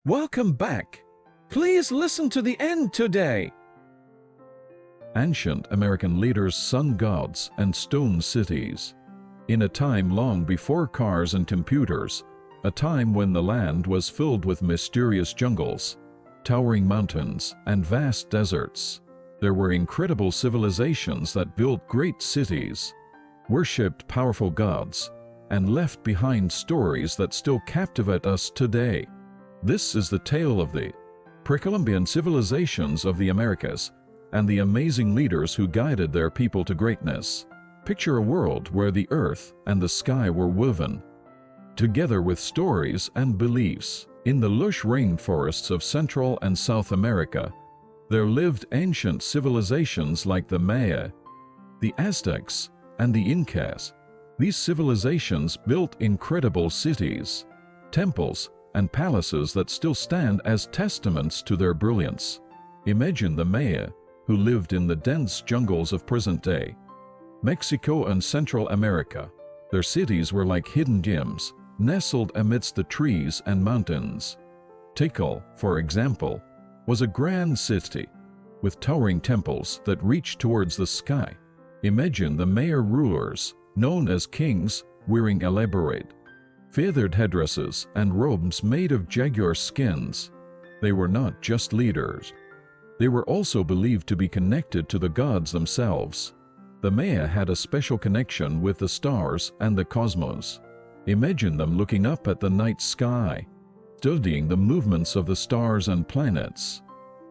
Welcome back. Please listen to the end today. Ancient American leaders, sun gods, and stone cities. In a time long before cars and computers, a time when the land was filled with mysterious jungles, towering mountains, and vast deserts, there were incredible civilizations that built great cities, worshipped powerful gods, and left behind stories that still captivate us today. This is the tale of the Precolumbian civilizations of the Americas and the amazing leaders who guided their people to greatness. Picture a world where the earth and the sky were woven together with stories and beliefs. In the lush rainforests of Central and South America, there lived ancient civilizations like the Maya, the Aztecs, and the Incas. These civilizations built incredible cities, temples, and palaces that still stand as testaments to their brilliance. Imagine the Maya, who lived in the dense jungles of present-day Mexico and Central America. Their cities were like hidden gems, nestled amidst the trees and mountains. Tikal, for example, was a grand city with towering temples that reached towards the sky. Imagine the Maya rulers, known as kings, wearing elaborate, feathered headdresses and robes made of jaguar skins. They were not just leaders. They were also believed to be connected to the gods themselves. The Maya had a special connection with the stars and the cosmos. Imagine them looking up at the night sky, studying the movements of the stars and planets.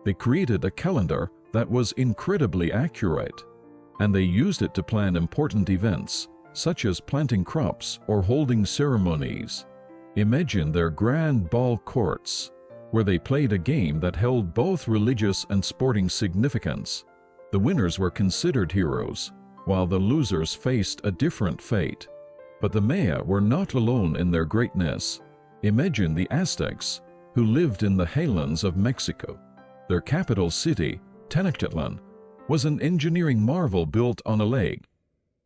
They created a calendar that was incredibly accurate, and they used it to plan important events, such as planting crops or holding ceremonies. Imagine their grand ball courts, where they played a game that held both religious and sporting significance. The winners were considered heroes, while the losers faced a different fate. But the Maya were not alone in their greatness. Imagine the Aztecs, who lived in the highlands of Mexico. Their capital city, Tenochtitlan, was an engineering marvel built on a lake.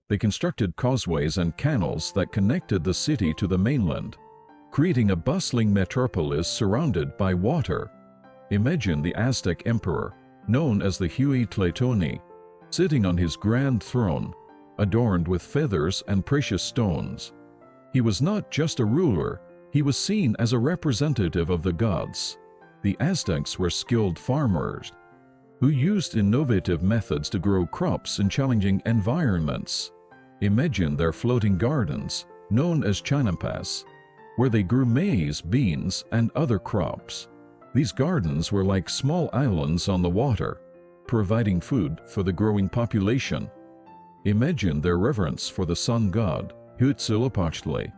They constructed causeways and canals that connected the city to the mainland, creating a bustling metropolis surrounded by water. Imagine the Aztec emperor, known as the Huitlatoni, sitting on his grand throne, adorned with feathers and precious stones. He was not just a ruler, he was seen as a representative of the gods. The Aztecs were skilled farmers who used innovative methods to grow crops in challenging environments. Imagine their floating gardens, known as chinampas, where they grew maize, beans, and other crops. These gardens were like small islands on the water, providing food for the growing population. Imagine their reverence for the sun god, Huitzilopochtli,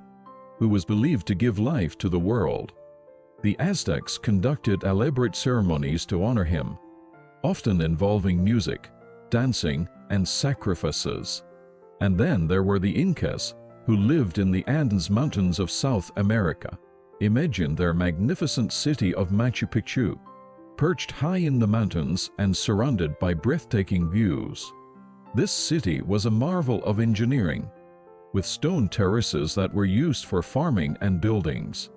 who was believed to give life to the world. The Aztecs conducted elaborate ceremonies to honor him, often involving music, dancing, and sacrifices. And then there were the Incas, who lived in the Andes Mountains of South America. Imagine their magnificent city of Machu Picchu, perched high in the mountains and surrounded by breathtaking views. This city was a marvel of engineering, with stone terraces that were used for farming and buildings,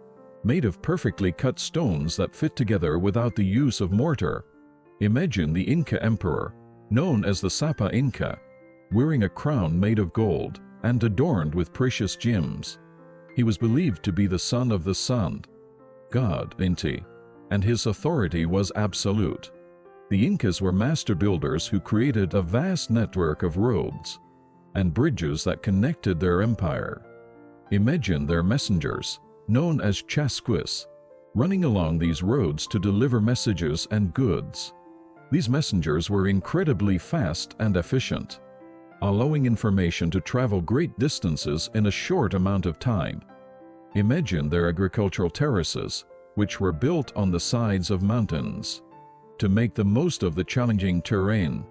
made of perfectly cut stones that fit together without the use of mortar. Imagine the Inca emperor, known as the Sapa Inca, wearing a crown made of gold and adorned with precious gems. He was believed to be the son of the sun god Inti, and his authority was absolute. The Incas were master builders who created a vast network of roads and bridges that connected their empire. Imagine their messengers, known as chasquis, running along these roads to deliver messages and goods. These messengers were incredibly fast and efficient, allowing information to travel great distances in a short amount of time. Imagine their agricultural terraces, which were built on the sides of mountains to make the most of the challenging terrain.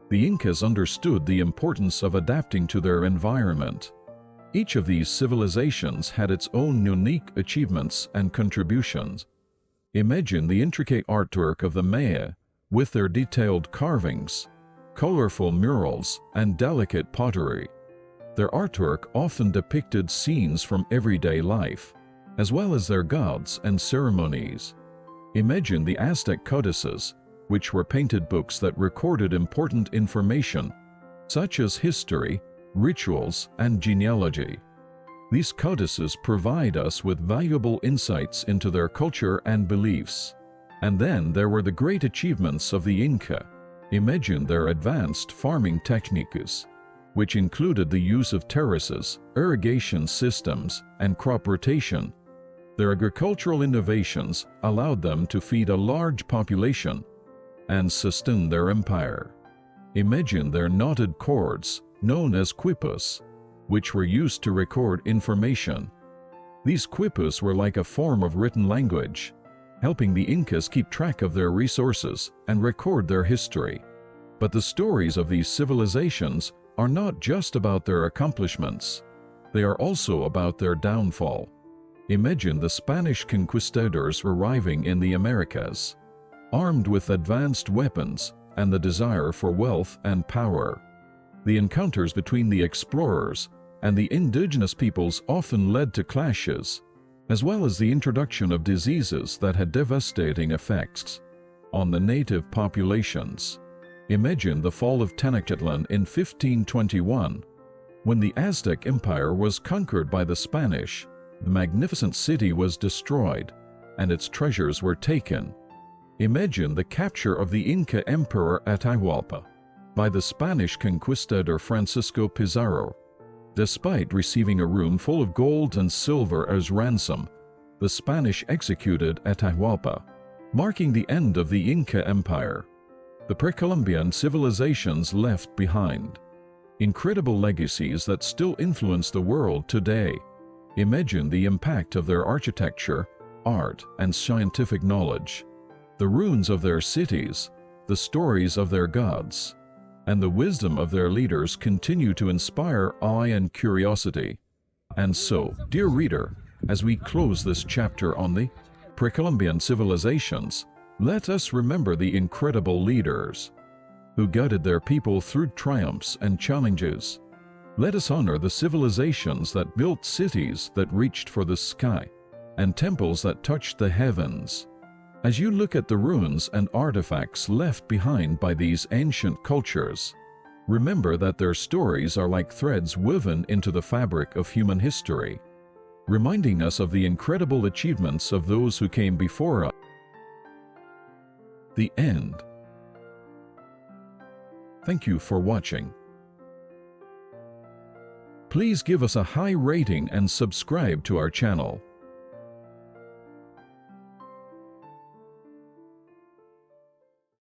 The Incas understood the importance of adapting to their environment. Each of these civilizations had its own unique achievements and contributions. Imagine the intricate artwork of the Maya, with their detailed carvings, colorful murals, and delicate pottery. Their artwork often depicted scenes from everyday life, as well as their gods and ceremonies. Imagine the Aztec codices, which were painted books that recorded important information, such as history, rituals, and genealogy. These codices provide us with valuable insights into their culture and beliefs. And then there were the great achievements of the Inca. Imagine their advanced farming techniques, which included the use of terraces, irrigation systems, and crop rotation. Their agricultural innovations allowed them to feed a large population and sustain their empire. Imagine their knotted cords, known as quipus, which were used to record information. These quipus were like a form of written language, helping the Incas keep track of their resources and record their history. But the stories of these civilizations are not just about their accomplishments. They are also about their downfall. Imagine the Spanish conquistadors arriving in the Americas, armed with advanced weapons and the desire for wealth and power. The encounters between the explorers and the indigenous peoples often led to clashes, as well as the introduction of diseases that had devastating effects on the native populations. Imagine the fall of Tenochtitlan in 1521. When the Aztec Empire was conquered by the Spanish, the magnificent city was destroyed, and its treasures were taken. Imagine the capture of the Inca Emperor Atahualpa by the Spanish conquistador Francisco Pizarro. Despite receiving a room full of gold and silver as ransom, the Spanish executed Atahualpa, marking the end of the Inca Empire. The pre-Columbian civilizations left behind incredible legacies that still influence the world today. Imagine the impact of their architecture, art, and scientific knowledge. The ruins of their cities, the stories of their gods, and the wisdom of their leaders continue to inspire awe and curiosity. And so, dear reader, as we close this chapter on the pre-Columbian civilizations, let us remember the incredible leaders who guided their people through triumphs and challenges. Let us honor the civilizations that built cities that reached for the sky and temples that touched the heavens. As you look at the ruins and artifacts left behind by these ancient cultures, remember that their stories are like threads woven into the fabric of human history, reminding us of the incredible achievements of those who came before us. The end. Thank you for watching. Please give us a high rating and subscribe to our channel.